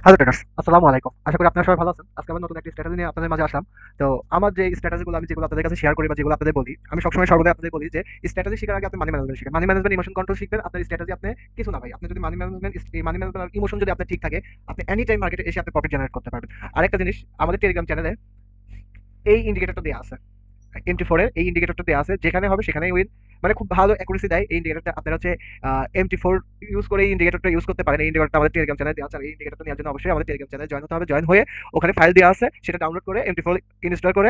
Hello traders, আসসালামু আলাইকুম। আশা করি আপনারা সবাই ভালো আছেন। আজকে আবার নতুন একটি স্ট্র্যাটেজি নিয়ে আপনাদের মাঝে আসলাম। তো আমার যে স্ট্র্যাটেজিগুলো আমি যেগুলো আপনাদের কাছে শেয়ার করি বা যেগুলো আপনাদের বলি, আমি সবসময় সর্বদাই আপনাদের বলি যে স্ট্র্যাটেজি শেখার আগে আপনি মানি ম্যানেজমেন্ট শিখেন। মানি ম্যানেজমেন্ট, ইমোশন কন্ট্রোল শিখবেন। আপনার স্ট্র্যাটেজি আপনি কিছু না ভাই। আপনি যদি মানি ম্যানেজমেন্ট আর ইমোশন যদি আপনার ঠিক থাকে, আপনি এনি টাইম মার্কেটে এসে আপনি প্রফিট জেনারেট করতে পারবেন। আরেকটা জিনিস, আমাদের টেলিগ্রাম চ্যানেলে এই ইন্ডিকেটরটা দেওয়া আছে। MT4 এর এই ইন্ডিকেটরটা দেওয়া আছে, যেখানে হবে সেখানেই উইন। মানে খুব ভালো অ্যাকুরেসি দেয় এই ইন্ডিকেটরটা। আপনারা হচ্ছে MT4 ইউজ করে এই ইন্ডিকেটরটা ইউজ করতে পারেন। এই ইন্ডিকেটরটা আমাদের টেলিগ্রাম চ্যানেলে দেওয়া আছে। আর এই ইন্ডিকেটরটা নেওয়ার জন্য অবশ্যই আমাদের টেলিগ্রাম চ্যানেলে জয়েন হতে হবে। জয়েন হয়ে ওখানে ফাইল দেওয়া আছে, সেটা ডাউনলোড করে MT4 ইনস্টল করে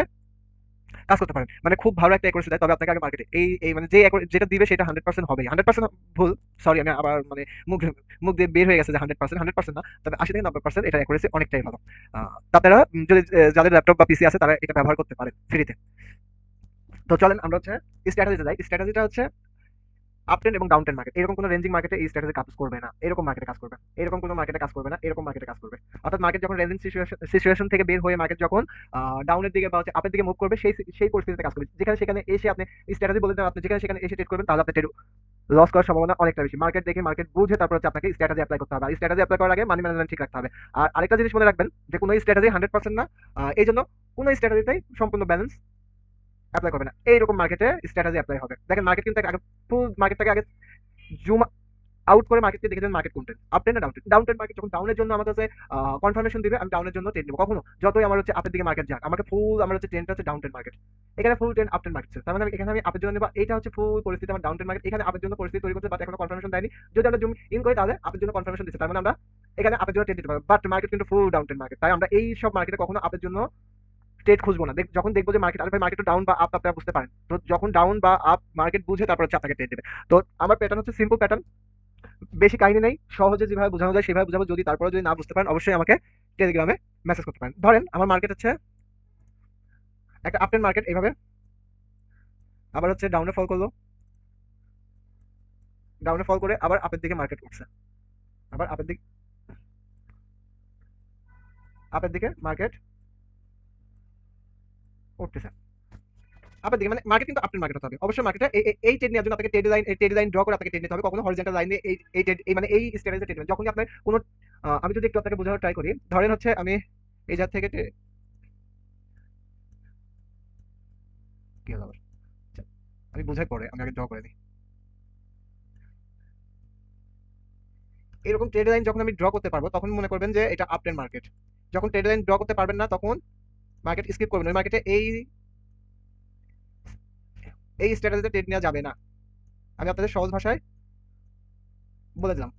কাজ করতে পারেন। মানে খুব ভালো একটা অ্যাকুরেসি দেয়। তবে আপনাকে আগে মার্কেটে এই মানে যেটা দিবে সেটা 100% হবেই। 100% ভুল, সরি, আমি আবার মানে মুখ মুখ দিয়ে বের হয়ে গেছে যে 100%, 100% না, তবে 80 থেকে 90% এটা অ্যাকুরেসি অনেকটাই ভালো। আপনারা যদি যাদের ল্যাপটপ বা পিসি আছে তারা এটা ব্যবহার করতে পারেন ফ্রিতে। তো চলেন আমরা হচ্ছে স্ট্র্যাটেজিতে যাই। স্ট্র্যাটেজিটা হচ্ছে আপ ট্রেন্ড এবং ডাউন ট্রেন্ড মার্কেট। এরকম কোনো রেঞ্জিং মার্কেটে এই স্ট্র্যাটেজি কাজ করবে না, এরকম মার্কেটে কাজ করবে। এরকম কোনো মার্কেটে কাজ করবে না, এরকম মার্কেটে কাজ করবে। অর্থাৎ মার্কেট যখন রেঞ্জিং সিচুয়েশন থেকে বের হয়ে মার্কেট যখন ডাউনের দিকে বা হচ্ছে আপের দিকে মুভ করবে, সেই পরিস্থিতিতে কাজ করবে। যেখানে সেখানে এসে আপনি স্ট্র্যাটেজি বলে দেন, আপনি যেখানে সেখানে এসে ট্রেড করবেন, তাহলে আপনি ট্রেড লস করার সম্ভাবনা অনেকটা বেশি। মার্কেট দেখে, মার্কেট বুঝে তারপর হচ্ছে আপনাকে স্ট্র্যাটেজি অ্যাপ্লাই করতে হবে। আর স্ট্র্যাটেজি অ্যাপ্লাই করার আগে মানি ম্যানেজমেন্ট ঠিক রাখতে হবে। আর আরেকটা জিনিস মনে রাখবেন যে কোনো স্ট্র্যাটেজি 100% না। এই জন্য কোনো স্ট্র্যাটেজিতেই সম্পূর্ণ ব্যালেন্স অ্যাপ্লাই করবে না। এইরকম মার্কেটে স্ট্র্যাটেজি অ্যাপ্লাই হবে। দেখেন মার্কেট কিন্তু আগে ফুল মার্কেটটাকে আগে জুম আউট করে মার্কেটকে দেখে দেন মার্কেট কোন ট্রেন্ড, আপ ট্রেন্ড না down trend. Down trend market যখন ডাউনের জন্য আমার কাছে কনফার্মেশন দিবে, আমি ডাউনের জন্য ট্রেন্ড নেবো। কখনো যতই আমার হচ্ছে আপের দিকে মার্কেট যাক, আমাকে ফুল আমার হচ্ছে ট্রেন্ডটা হচ্ছে ডাউন ট্রেন্ড মার্কেট। এখানে ফুল ট্রেন্ড আপ ট্রেন্ড মার্কেট, তার মানে এখানে আমি আপের জন্য নেবো। এটা হচ্ছে ফুল পরিস্থিতি আমার ডাউন ট্রেন্ড মার্কেট। এখানে আপের জন্য পরিস্থিতি তৈরি করতে বাট এখনো কনফার্মেশন দেয়নি। যদি আমরা জুম ইন করি তাহলে আপের জন্য কনফার্মেশন দিচ্ছে, তার মানে আমরা এখানে আপের জন্য ট্রেন্ড দিতে পারবো। বাট মার্কেট কিন্তু ফুল ডাউন ট্রেন্ড মার্কেট, তাই আমরা এই সব মার্কেটে কখনো আপের জন্য ট্রেড খুঁজবো না। যখন দেখবো যে মার্কেট, আরে ভাই মার্কেট ডাউন বা আপ, আপনারা বুঝতে পারেন তো, যখন ডাউন বা আপ মার্কেট বুঝে তারপর হচ্ছে আপনাকে ট্রেড দেবে। তো আমার প্যাটার্ন হচ্ছে সিম্পল প্যাটার্ন, বেশি কাহিনী নেই, সহজে যেভাবে বোঝানো যায় সেভাবে বোঝাবো। যদি তারপরে যদি না বুঝতে পারেন অবশ্যই আমাকে টেলিগ্রামে মেসেজ করতে পারেন। ধরেন আমার মার্কেট হচ্ছে একটা আপট্রেন্ড মার্কেট, এইভাবে আবার হচ্ছে ডাউনে ফল করলো, ডাউনে ফল করে আবার আপের দিকে মার্কেট উঠছে, আবার আপের দিকে মার্কেট উঠতেছে, আপের দিকে। মানে মার্কেট কিন্তু আপট্রেন্ড মার্কেট হতে হবে অবশ্যই। মার্কেটে এই ট্রেড নেওয়ার জন্য আপনাকে ট্রেড লাইন ড্র করে আপনাকে ট্রেড নিতে হবে। কখনো হরিজন্টাল লাইন দিয়ে এই ট্রেড এই মানে এই স্ট্র্যাটেজি ট্রেড যখন আপনার কোনো আমি যদি একটু আপনাকে বোঝানোর ট্রাই করি, ধরেন হচ্ছে আমি এই জায়গা থেকে কি হলো আবার? আচ্ছা, আমি বোঝাই পরে, আমি আগে ড্র করে দিই। এরকম ট্রেড লাইন যখন আমি ড্র করতে পারবো তখন মনে করবেন যে এটা আপ ট্রেন্ড মার্কেট। যখন ট্রেড লাইন ড্র করতে পারবেন না তখন মার্কেট স্কিপ করবেন। ওই মার্কেটে এই স্ট্র্যাটেজিতে ট্রেড নেওয়া যাবে না। আমি আপনাদের সহজ ভাষায় বলে দিলাম।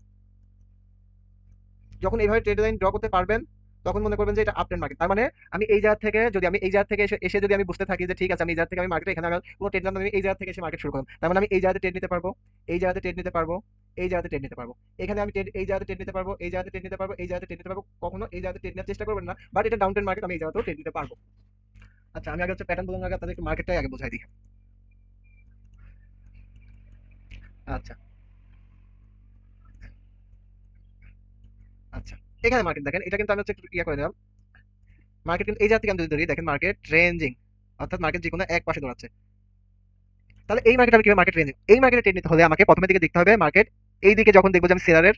যখন এইভাবে ট্রেড লাইন ড্র করতে পারবেন তখন মনে করবেন যে এটা আপ ট্রেন্ড মার্কেট। তার মানে আমি এই জায়গা থেকে যদি আমি এই জায়গা থেকে এসে যদি আমি বুঝতে থাকি যে ঠিক আছে আমি এই জায়গা থেকে আমি মার্কেটে এখানে আমি কোনো ট্রেড না, আমি এই জায়গা থেকে এসে মার্কেট শুরু করলাম, তার মানে আমি এই জায়গাতে ট্রেড নিতে পারবো, এই জায়গাতে ট্রেড নিতে পারবো, এই জায়গাতে ট্রেড নিতে পারবো। এখানে আমি এই জায়গাতে ট্রেড নিতে পারবো, এই জায়গাতে ট্রেড নিতে পারবো, এই জায়গাতে ট্রেড নিতে পারবো। কখনো এই জায়গাতে ট্রেড নেওয়ার চেষ্টা করবেন না, বাট এটা ডাউন ট্রেন্ড মার্কেট, আমি এই জায়গাতেও ট্রেড নিতে পারবো। আচ্ছা, আমি আগে হচ্ছে প্যাটার্ন বোঝানোর আগে আপনাদের একটু মার্কেটটাই আগে বোঝাই দিই। আচ্ছা, আচ্ছা, এখানে মার্কেট দেখেন, এটা কিন্তু আমি হচ্ছে একটু ইয়ে করে দিলাম। মার্কেট কিন্তু এই জায়গা থেকে আমি যদি ধরি, দেখেন মার্কেট রেঞ্জিং, অর্থাৎ মার্কেট যে কোনো এক পাশে দৌড়াচ্ছে। তাহলে এই মার্কেট আমি কিভাবে মার্কেট রেঞ্জিং, এই মার্কেটে ট্রেড নিতে হলে আমাকে প্রথমে দিকে দেখতে হবে মার্কেট এই দিকে যখন দেখবো যে আমি সেলারের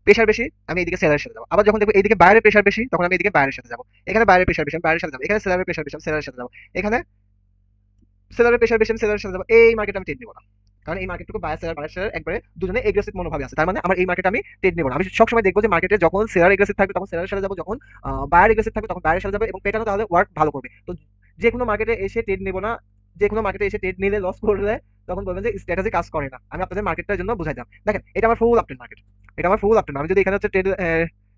প্রেশার বেশি, আমি এইদিকে সেলারের সাথে যাবো। আবার যখন দেখবো এইদিকে বাইরের প্রেশার বেশি, তখন আমি এইদিকে বাইরের সাথে যাবো। এখানে বাইরের প্রেশার বেশি, আমি বাইরের সাথে যাবো। এখানে সেলারের প্রেশার বেশি, আমি সেলারের সাথে যাবো। এখানে সেলারের প্রেশার বেশি, আমি সেলারের সাথে যাবো। এই মার্কেট আমি ট্রেড নিবো না, কারণ এই মার্কেটটুকু বায়ার সেলার একবারে দুজনে এগ্রেসিভ মনোভাবে আছে। তার মানে আমার এই মার্কেট আমি ট্রেড নেবো না। আমি সবসময় দেখবো যে মার্কেটে যখন সেলার এগ্রেসিভ থাকবে তখন সেলারের সাথে যাবো, যখন বায়ার এগ্রেসিভ থাকবে তখন বায়ারের সাথে যাবো, এবং পেটানো তাহলে ওয়ার্ক ভালো করবে। তো যে কোনো মার্কেটে এসে ট্রেড নেবো না। যে কোনো মার্কেটে এসে ট্রেড নিলে লস করলে তখন বলবেন যে স্ট্র্যাটেজি কাজ করে না। আমি আপনাদের মার্কেটটার জন্য বুঝাই দিলাম। দেখেন এটা আমার ফুল আপট্রেন্ড মার্কেট, এটা আমার ফুল আপট্রেন্ড। আমি যদি এখানে হচ্ছে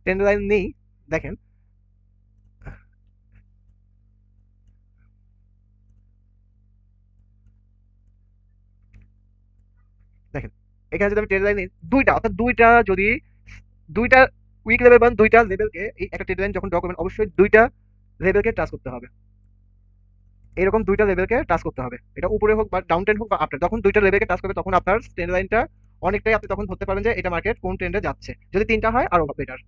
ট্রেন্ড লাইন নেই, দেখেন, দেখেন এখানে যদি আমি ট্রেড লাইন নিই দুইটা, অর্থাৎ দুইটা উইক লেভেল বা দুইটা লেভেলকে, এই একটা ট্রেড লাইন যখন ড্র করবেন অবশ্যই দুইটা লেভেলকে টাচ করতে হবে। এরকম দুইটা লেভেলকে টাচ করতে হবে, এটা উপরে হোক বা ডাউন ট্রেন্ড হোক বা আপ ট্রেন্ড, যখন দুইটা লেভেলকে টাচ করবে তখন আপনার ট্রেন্ড লাইনটা অনেকটাই আপনি তখন ধরতে পারবেন যে এটা মার্কেট কোন ট্রেন্ডে যাচ্ছে। যদি তিনটা হয় আরো বেটার।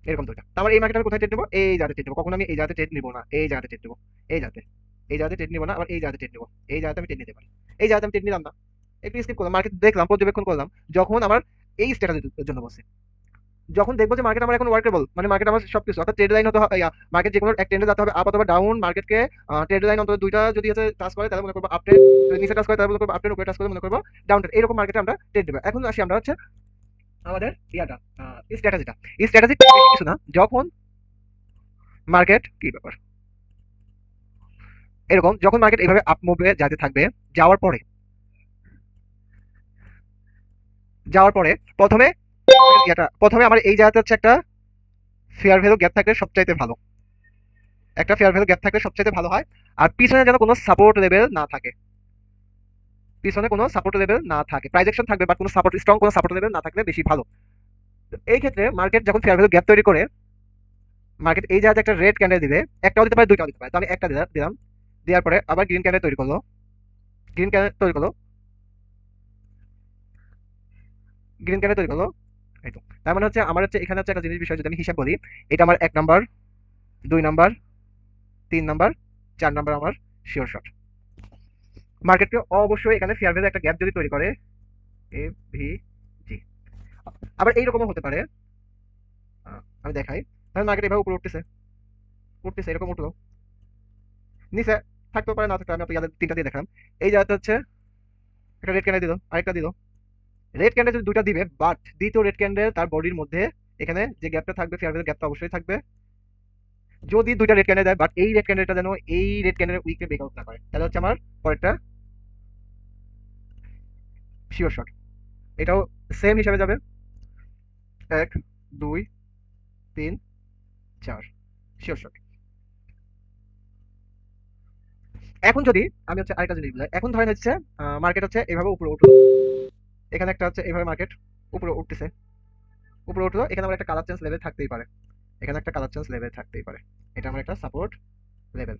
এরকম দুইটা, তারপর এই মার্কেট আমি কোথায় ট্রেড নেবো, এই জায়গাতে ট্রেড নেবো। কখন আমি এই জায়গাতে ট্রেড নিবো না, এই জায়গাতে ট্রেড নেবো, এই জায়গাতে, এই জায়গাতে ট্রেড নিবো না, আবার এই জায়গাতে ট্রেড নেবো, এই জায়গাতে আমি ট্রেড নিতে পারি। এই জায়গাতে আমি ট্রেড নিলাম না, একটু স্কিপ করলাম, মার্কেট দেখলাম, পর্যবেক্ষণ করলাম, যখন আমার এই স্ট্র্যাটেজির জন্য বসে যখন দেখবো যে মার্কেট আমার এখন ওয়ার্কেবল, মানে মার্কেট আমার সবকিছু অর্থাৎ ট্রেড লাইন হতে হবে, মার্কেট যে কোনো এক ট্রেন্ডে যেতে হবে, আপ অথবা ডাউন, মার্কেটকে ট্রেড লাইন অন্তত দুইটা যদি হচ্ছে টাচ করে তাহলে মনে করবো আপ ট্রেন্ড, যদি নিচে টাচ করে তাহলে মনে করবো আপ ট্রেন্ড, উপরে টাচ করে মনে করবো ডাউন ট্রেন্ড, এরকম মার্কেটে আমরা ট্রেড দেবো। এখন আসি আমরা হচ্ছে আমাদের ইয়াটা স্ট্র্যাটেজিটা। স্ট্র্যাটেজি কিছু না, যখন মার্কেট কি ব্যাপার এরকম, যখন মার্কেট এইভাবে আপ মুভে যাতে থাকবে, যাওয়ার পরে যাওয়ার পরে প্রথমে প্রথমে আমার এই জায়গাতে হচ্ছে একটা ফেয়ার ভ্যালু গ্যাপ থাকলে সবচাইতে ভালো, একটা ফেয়ার ভ্যালু গ্যাপ থাকলে সবচাইতে ভালো হয়। আর পিছনে যেন কোনো সাপোর্ট লেভেল না থাকে, পিছনে কোনো সাপোর্ট লেভেল না থাকে, প্রাইজেকশন থাকবে বাট কোনো সাপোর্ট, স্ট্রং কোনো সাপোর্ট লেভেল না থাকলে বেশি ভালো। তো এই ক্ষেত্রে মার্কেট যখন ফেয়ার ভ্যালু গ্যাপ তৈরি করে, মার্কেট এই জায়গাতে একটা রেড ক্যান্ডেল দিবে, একটাও দিতে পারে দুইটাও দিতে পারে, তো আমি একটা দিলাম, দেওয়ার পরে আবার গ্রিন ক্যান্ডেল তৈরি করলো, গ্রিন ক্যান্ডেল তৈরি করলো, গ্রিন ক্যান্ডেল তৈরি করলো, এই তো। তার মানে হচ্ছে আমার হচ্ছে এখানে হচ্ছে একটা জিনিস বিষয় যদি আমি হিসাব বলি, এটা আমার 1 নাম্বার, 2 নাম্বার, 3 নাম্বার, 4 নাম্বার আমার শিওর শট। মার্কেটকে অবশ্যই এখানে ফেয়ার ভ্যালু একটা গ্যাপ যদি তৈরি করে, এ ভি জি, আবার এইরকমও হতে পারে, আমি দেখাই, তাহলে মার্কেট এভাবে উপরে উঠতেছে, উঠতেছে এরকম উঠলো, নিচে থাকতেও পারে না থাকতে, আমি আপনাকে তিনটা দিয়ে দেখালাম। এই জায়গাতে হচ্ছে একটা রেড ক্যান্ডেল দিল, আরেকটা দিল, রেড ক্যান্ডেল যদি দুইটা দিবে, বাট দ্বিতীয় রেড ক্যান্ডেল তার বডির মধ্যে এখানে যে গ্যাপটা থাকবে, ফেয়ার ভ্যালু গ্যাপটা অবশ্যই থাকবে। যদি দুইটা রেড ক্যান্ডেল দেয় বাট এই রেড ক্যান্ডেলটা যেন এই রেড ক্যান্ডেলের উইকে ব্রেকআউট না করে, তাহলে হচ্ছে আমার পরেরটা শিওর শট। এটাও সেম হিসাবে যাবে, 1 2 3 4 শিওর শট। এখন যদি আমি হচ্ছে আরেকটা জিনিস বুঝাই, এখন ধরেন হচ্ছে মার্কেট হচ্ছে এভাবে উপরে উঠলো, এখানে একটা হচ্ছে এইভাবে মার্কেট উপরে উঠতেছে, উপরে উঠলো, এখানে আমার একটা কালার চেঞ্জ লেভেল থাকতেই পারে, এখানে একটা কালার চেঞ্জ লেভেল থাকতেই পারে, এটা আমার একটা সাপোর্ট লেভেল,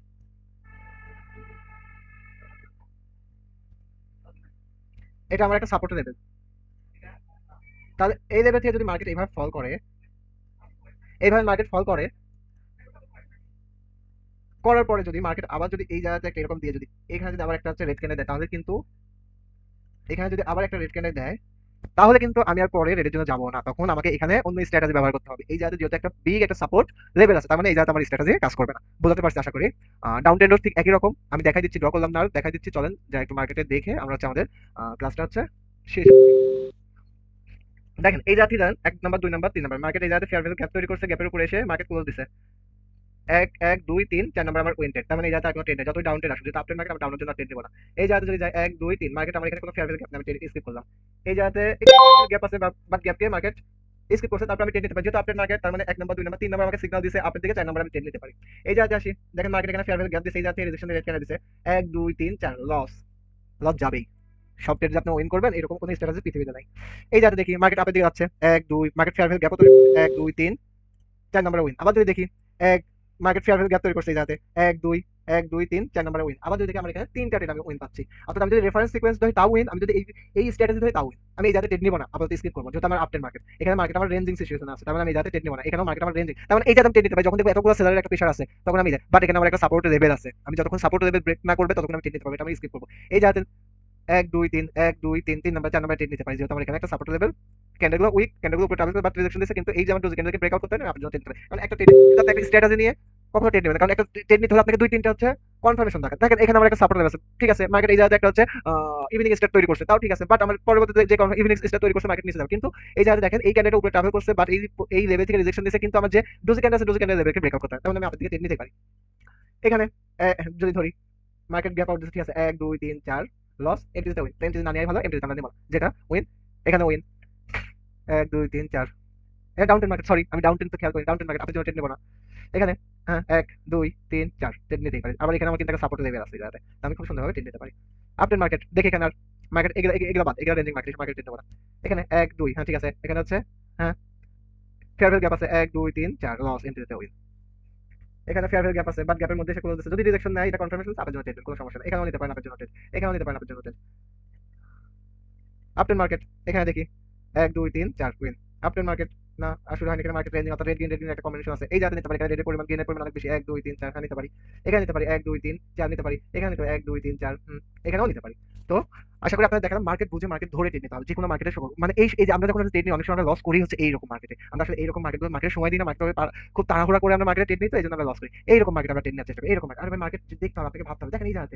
এটা আমার একটা সাপোর্ট লেভেল। তাহলে এই লেভেল থেকে যদি মার্কেট এইভাবে ফল করে, এইভাবে মার্কেট ফল করে, করার পরে যদি মার্কেট আবার যদি এই জায়গাতে একটা এরকম দিয়ে যদি এখানে যদি আবার একটা হচ্ছে রেড ক্যান্ডেল দেয়, তাহলে কিন্তু এখানে যদি আবার একটা রেড ক্যান্ডেল দেয়, তাহলে কিন্তু আমি আর পরে রেডের জন্য যাবো না, তখন আমাকে এখানে অন্য স্ট্র্যাটেজি ব্যবহার করতে হবে। এই জায়গাতে যেহেতু একটা বিগ একটা সাপোর্ট লেভেল আছে, তার মানে এই জায়গাতে আমার স্ট্র্যাটেজি কাজ করবে না, বোঝাতে পারছি আশা করি। ডাউন ট্রেন্ডও ঠিক একই রকম, আমি দেখাই দিচ্ছি, ড্র করলাম না আর দেখাই দিচ্ছি, চলেন যা একটু মার্কেটে দেখে আমরা হচ্ছে আমাদের ক্লাসটা হচ্ছে শেষ করি। দেখেন এই জায়গাতে দেন 1 নাম্বার, 2 নাম্বার, 3 নাম্বার, মার্কেট এই জায়গাতে ফেয়ার ভ্যালু গ্যাপ তৈরি করছে, গ্যাপের উপরে এসে মার্কেট ক্লোজ দিছে, 1 1 2 3 4 নাম্বার আমার উইন ট্রেড, তার মানে এই জায়গাতে আর কোনো ট্রেড নেই, যতই ডাউন ট্রেড আসুক, যেহেতু আপ ট্রেড মার্কেট, আমি ডাউনের জন্য ট্রেড নেবো না। এই জায়গাতে যদি যায় 1 2 3, মার্কেট আমার এখানে কোনো ফেয়ার ভ্যালু গ্যাপ নেই, আমি ট্রেড স্কিপ করলাম। এই জায়গাতে গ্যাপ আছে, বাট গ্যাপকে মার্কেট স্কিপ করছে, তারপর আমি ট্রেড নিতে পারি, যেহেতু আপডেট মার্কেট, তার মানে 1 নাম্বার, 2 নাম্বার, 3 নাম্বার আমাকে সিগন্যাল দিছে আপের দিকে, 4 নাম্বার আমি ট্রেড নিতে পারি। এই জায়গাতে আসি, দেখেন মার্কেট এখানে ফেয়ার ভ্যালু গ্যাপ দিছে, এই জায়গাতে রেজিস্ট্রেশন রেট কেন দিছে, 1 2 3 4 লস, লস যাবেই, সব ট্রেড যে আপনি উইন করবেন এরকম কোনো স্ট্র্যাটেজি পৃথিবীতে নাই। এই জায়গাতে দেখি মার্কেট আপের দিকে যাচ্ছে, 1 2, মার্কেট ফেয়ার ভ্যালু গ্যাপ তৈরি, 1 2 3 4 নাম্বার উইন। আবার যদি দেখি এক মার্কেট ফেয়ার ভ্যালু গ্যাপ তৈরি করছে এই জায়গাতে, 1 2 1 2 3 4 নাম্বার উইন। আবার যদি দেখি আমার এখানে তিনটা ট্রেড আমি উইন পাচ্ছি, অর্থাৎ আমি যদি রেফারেন্স সিকোয়েন্স ধরি তাও উইন, আমি যদি এই স্ট্র্যাটেজি ধরি তাও উইন। আমি এই জায়গাতে ট্রেড নিব না, আপাতত স্কিপ করবো, যেহেতু আমার আপটেন মার্কেট, এখানে মার্কেট আমার রেঞ্জিং সিচুয়েশন আছে, তার মানে আমি এই জায়গাতে ট্রেড নিব না, এখানেও মার্কেট আমার রেঞ্জিং, তার মানে এই জায়গাতে আমি ট্রেড নিতে পারি, যখন দেখবো এতগুলো সেলারের একটা প্রেশার আছে তখন আমি যাই, বাট এখানে আমার একটা সাপোর্ট লেভেল আছে, আমি যতক্ষণ সাপোর্ট লেভেল ব্রেক না করবে ততক্ষণ আমি ট্রেড নিতে পারবো, এটা আমি স্কিপ করবো। এই জায়গাতে 1 2 3 3 নাম্বার 4 নাম্বার ট্রেড নিতে পারি, যেহেতু আমার এখানে একটা সাপোর্ট লেভেল, ক্যান্ডেলগুলো উইক, ক্যান্ডেলগুলো উপরে ট্রাভেল বাট রিজেকশন দিচ্ছে, কিন্তু এই যে আমার ডোজ ক্যান্ডেলকে ব্রেকআউট করতে হয় না, আপনি ট্রেড নিতে পারেন, কারণ একটা ট্রেড একটা স্ট্র্যাটেজি নিয়ে কখনো ট্রেড নেবেন না, কারণ একটা ট্রেড নিতে হলে আপনাকে 2 3টা হচ্ছে কনফার্মেশন দরকার। দেখেন এখানে আমার একটা সাপোর্ট লেভেল আছে, ঠিক আছে, মার্কেট এই জায়গাতে একটা হচ্ছে ইভিনিং স্টার্ট তৈরি করছে, তাও ঠিক আছে, বাট আমার পরবর্তীতে যে ইভিনিং স্টার্ট তৈরি করছে মার্কেট নিচে যাবে, কিন্তু এই জায়গাতে দেখেন এই ক্যান্ডেলটা উপরে ট্রাভেল করছে, বাট এই লেভেল থেকে রিজেকশন দিচ্ছে, কিন্তু আমার যে ডোজ ক্যান্ডেল আছে ডোজ ক্যান্ডেল লেভেলকে ব্রেকআউট করতে হয়, তাহলে আমি আপনার দিকে ট্রেড নিতে পারি। এখানে যদি ধরি মার্কেট গ্যাপ আউট দিচ্ছে, ঠিক আছে, 1 2 3 4 লস, এমটিতে উইন, এমটিতে না নেওয়াই ভালো, এমটিতে আমরা নেব না, যেটা উইন, এখানে উইন, 1 2 3 4, এটা ডাউন টেন মার্কেট, সরি আমি ডাউন টেন তো খেয়াল করি, ডাউন টেন মার্কেট আপনার জন্য ট্রেড নেবো না। এখানে হ্যাঁ 1 2 3 4 ট্রেড নিতেই পারি, আবার এখানে আমার কিন্তু একটা সাপোর্ট লেভেল আছে যাতে আমি খুব সুন্দরভাবে ট্রেড নিতে পারি। আপটেন মার্কেট দেখে এখানে আর মার্কেট এগুলো এগুলো বাদ, এগুলো রেঞ্জিং মার্কেট, মার্কেট ট্রেড নেবো না। এখানে 1 2, হ্যাঁ ঠিক আছে, এখানে হচ্ছে হ্যাঁ ফেয়ার ভ্যালু গ্যাপ আছে, 1 2 3 4 লস, এন্ট্রিতে উইন। এখানে ফেয়ার ভ্যালু গ্যাপ আছে, বাট গ্যাপের মধ্যে সে ক্লোজ দিচ্ছে, যদি রিজেকশন নেয় এটা কনফার্মেশন, আপনার জন্য ট্রেড, কোনো সমস্যা নেই, এখানেও নিতে পারেন আপনার জন্য ট্রেড, এখানেও নিতে পারেন আপনার জন্য ট্রেড। আপটেন মার্কেট এখানে দেখি 1 2 3 4 উইন, আপটেন মার্কেট না আসলে হয়নি, এখানে মার্কেট রেঞ্জিং, অর্থাৎ রেড গ্রিন একটা কম্বিনেশন আছে, এই জায়গাতে নিতে পারি, এখানে রেডের পরিমাণ গ্রিনের পরিমাণ অনেক বেশি, 1 2 3 4 এখানে নিতে পারি, এখানে নিতে পারি 1 2 3 4 নিতে পারি, এখানে নিতে পারি 1 2 3 4, এখানেও নিতে পারি। তো আশা করি আপনাদের দেখালাম মার্কেট বুঝে মার্কেট ধরে ট্রেড নিতে হবে। যেকোনো মার্কেটে মানে এই যে আমরা যখন ট্রেড নিই অনেক সময় আমরা লস করি হচ্ছে এইরকম মার্কেটে। আমরা আসলে এইরকম মার্কেটে সময় দিই না, মার্কেটে খুব তাড়াহুড়া করে আমরা মার্কেটে ট্রেড নিই, তো এইজন্য আমরা লস করি। এইরকম মার্কেটে আমরা ট্রেড নেওয়ার চেষ্টা করি। এইরকম মার্কেট। আরে ভাই মার্কেট দেখতে হবে, আপনাকে ভাবতে হবে। দেখেন এই জায়গাতে